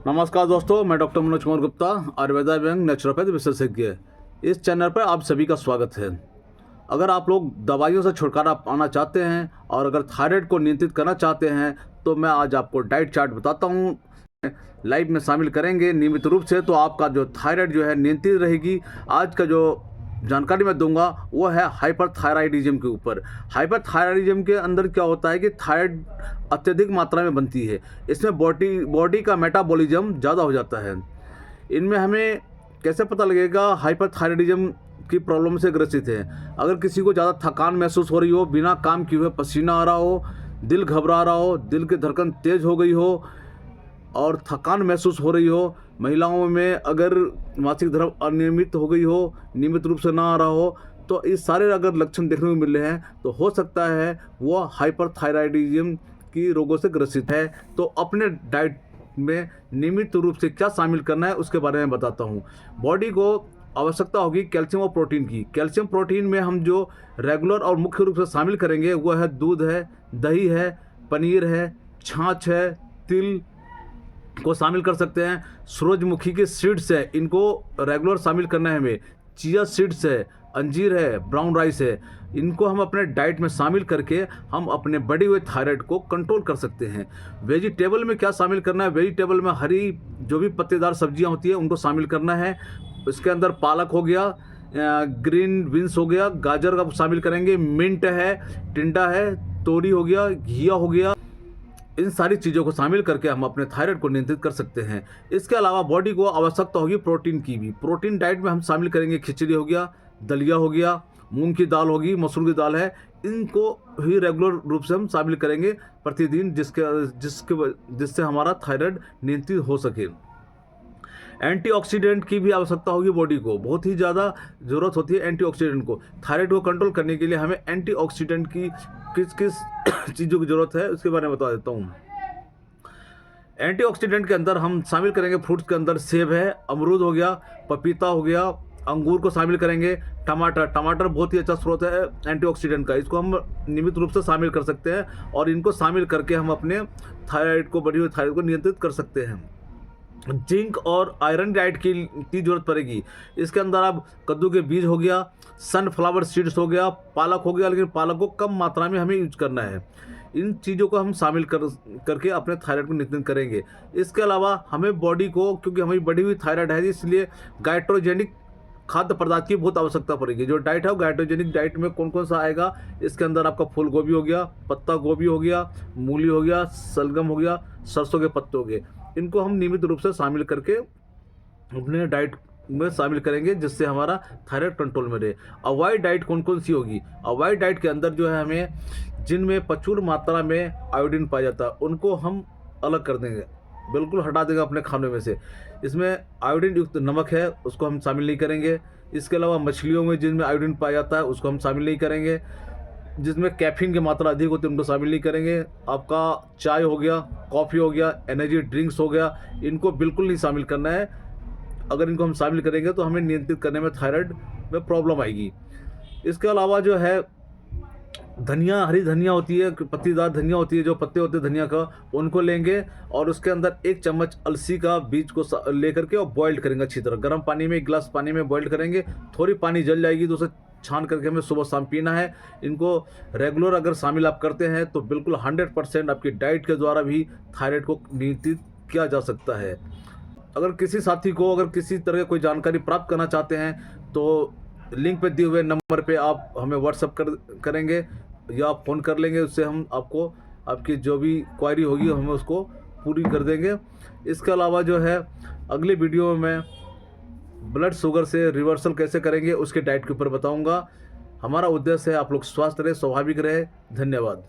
नमस्कार दोस्तों, मैं डॉक्टर मनोज कुमार गुप्ता, आयुर्वेदा एवं नेचुरोपैथ विशेषज्ञ। इस चैनल पर आप सभी का स्वागत है। अगर आप लोग दवाइयों से छुटकारा पाना चाहते हैं और अगर थायराइड को नियंत्रित करना चाहते हैं तो मैं आज आपको डाइट चार्ट बताता हूँ, लाइव में शामिल करेंगे नियमित रूप से, तो आपका जो थायराइड जो है नियंत्रित रहेगी। आज का जो जानकारी मैं दूंगा वो है हाइपरथायराइडिज्म के ऊपर। हाइपरथायराइडिज्म के अंदर क्या होता है कि थायराइड अत्यधिक मात्रा में बनती है, इसमें बॉडी का मेटाबॉलिज्म ज़्यादा हो जाता है। इनमें हमें कैसे पता लगेगा हाइपरथायराइडिज्म की प्रॉब्लम से ग्रसित है? अगर किसी को ज़्यादा थकान महसूस हो रही हो, बिना काम किए हुए पसीना आ रहा हो, दिल घबरा रहा हो, दिल की धड़कन तेज हो गई हो और थकान महसूस हो रही हो, महिलाओं में अगर मासिक धर्म अनियमित हो गई हो, नियमित रूप से ना आ रहा हो, तो ये सारे अगर लक्षण देखने को मिल रहे हैं तो हो सकता है वो हाइपरथायराइडिज्म की रोगों से ग्रसित है। तो अपने डाइट में नियमित रूप से क्या शामिल करना है उसके बारे में बताता हूँ। बॉडी को आवश्यकता होगी कैल्शियम और प्रोटीन की। कैल्शियम प्रोटीन में हम जो रेगुलर और मुख्य रूप से शामिल करेंगे वो है दूध है, दही है, पनीर है, छाछ है, तिल को शामिल कर सकते हैं। सूरजमुखी के सीड्स है, इनको रेगुलर शामिल करना है हमें। चिया सीड्स है, अंजीर है, ब्राउन राइस है, इनको हम अपने डाइट में शामिल करके हम अपने बढ़े हुए थायराइड को कंट्रोल कर सकते हैं। वेजिटेबल में क्या शामिल करना है? वेजिटेबल में हरी जो भी पत्तेदार सब्जियां होती है उनको शामिल करना है। इसके अंदर पालक हो गया, ग्रीन बीन्स हो गया, गाजर का शामिल करेंगे, मिंट है, टिंडा है, तोरी हो गया, घिया हो गया। इन सारी चीज़ों को शामिल करके हम अपने थायराइड को नियंत्रित कर सकते हैं। इसके अलावा बॉडी को आवश्यकता होगी प्रोटीन की भी। प्रोटीन डाइट में हम शामिल करेंगे खिचड़ी हो गया, दलिया हो गया, मूंग की दाल होगी, मसूर की दाल है, इनको ही रेगुलर रूप से हम शामिल करेंगे प्रतिदिन, जिससे हमारा थायराइड नियंत्रित हो सके। एंटीऑक्सीडेंट की भी आवश्यकता होगी बॉडी को, बहुत ही ज़्यादा ज़रूरत होती है एंटीऑक्सीडेंट को। थायराइड को कंट्रोल करने के लिए हमें एंटीऑक्सीडेंट की किस किस चीज़ों की ज़रूरत है उसके बारे में बता देता हूँ। एंटीऑक्सीडेंट के अंदर हम शामिल करेंगे फ्रूट्स के अंदर सेब है, अमरूद हो गया, पपीता हो गया, अंगूर को शामिल करेंगे। टमाटर बहुत ही अच्छा स्रोत है एंटीऑक्सीडेंट का, इसको हम नियमित रूप से शामिल कर सकते हैं और इनको शामिल करके हम अपने थायराइड को, बढ़ी हुई थायराइड को नियंत्रित कर सकते हैं। जिंक और आयरन डाइट की जरूरत पड़ेगी। इसके अंदर अब कद्दू के बीज हो गया, सनफ्लावर सीड्स हो गया, पालक हो गया, लेकिन पालक को कम मात्रा में हमें यूज करना है। इन चीज़ों को हम शामिल करके अपने थायराइड को नियंत्रित करेंगे। इसके अलावा हमें बॉडी को, क्योंकि हमारी बढ़ी हुई थायराइड है, इसलिए गाइट्रोजेनिक खाद्य पदार्थ की बहुत आवश्यकता पड़ेगी। जो डाइट है वो गाइट्रोजेनिक डाइट में कौन कौन सा आएगा? इसके अंदर आपका फूल गोभी हो गया, पत्ता गोभी हो गया, मूली हो गया, सलगम हो गया, सरसों के पत्ते हो गए। इनको हम नियमित रूप से शामिल करके अपने डाइट में शामिल करेंगे, जिससे हमारा थायराइड कंट्रोल में रहे। अवॉइड डाइट कौन कौन सी होगी? अवॉइड डाइट के अंदर जो है हमें जिनमें प्रचुर मात्रा में आयोडीन पाया जाता है उनको हम अलग कर देंगे, बिल्कुल हटा देंगे अपने खाने में से। इसमें आयोडीन युक्त नमक है उसको हम शामिल नहीं करेंगे। इसके अलावा मछलियों में जिनमें आयोडीन पाया जाता है उसको हम शामिल नहीं करेंगे। जिसमें कैफीन की मात्रा अधिक होती है उनको शामिल नहीं करेंगे। आपका चाय हो गया, कॉफ़ी हो गया, एनर्जी ड्रिंक्स हो गया, इनको बिल्कुल नहीं शामिल करना है। अगर इनको हम शामिल करेंगे तो हमें नियंत्रित करने में थायराइड में प्रॉब्लम आएगी। इसके अलावा जो है धनिया, हरी धनिया होती है, पत्तीदार धनिया होती है, जो पत्ते होते हैं धनिया का, उनको लेंगे और उसके अंदर 1 चम्मच अलसी का बीज को लेकर के और बॉइल्ड करेंगे अच्छी तरह। गर्म पानी में, 1 गिलास पानी में बॉइल्ड करेंगे, थोड़ी पानी जल जाएगी तो उसे छान करके हमें सुबह शाम पीना है। इनको रेगुलर अगर शामिल आप करते हैं तो बिल्कुल 100% आपकी डाइट के द्वारा भी थायराइड को नियंत्रित किया जा सकता है। अगर किसी साथी को अगर किसी तरह की कोई जानकारी प्राप्त करना चाहते हैं तो लिंक पे दिए हुए नंबर पे आप हमें व्हाट्सअप करेंगे या आप फ़ोन कर लेंगे, उससे हम आपको आपकी जो भी क्वायरी होगी हमें उसको पूरी कर देंगे। इसके अलावा जो है अगले वीडियो में मैं ब्लड शुगर से रिवर्सल कैसे करेंगे उसके डाइट के ऊपर बताऊंगा। हमारा उद्देश्य है आप लोग स्वस्थ रहे, स्वाभाविक रहे। धन्यवाद।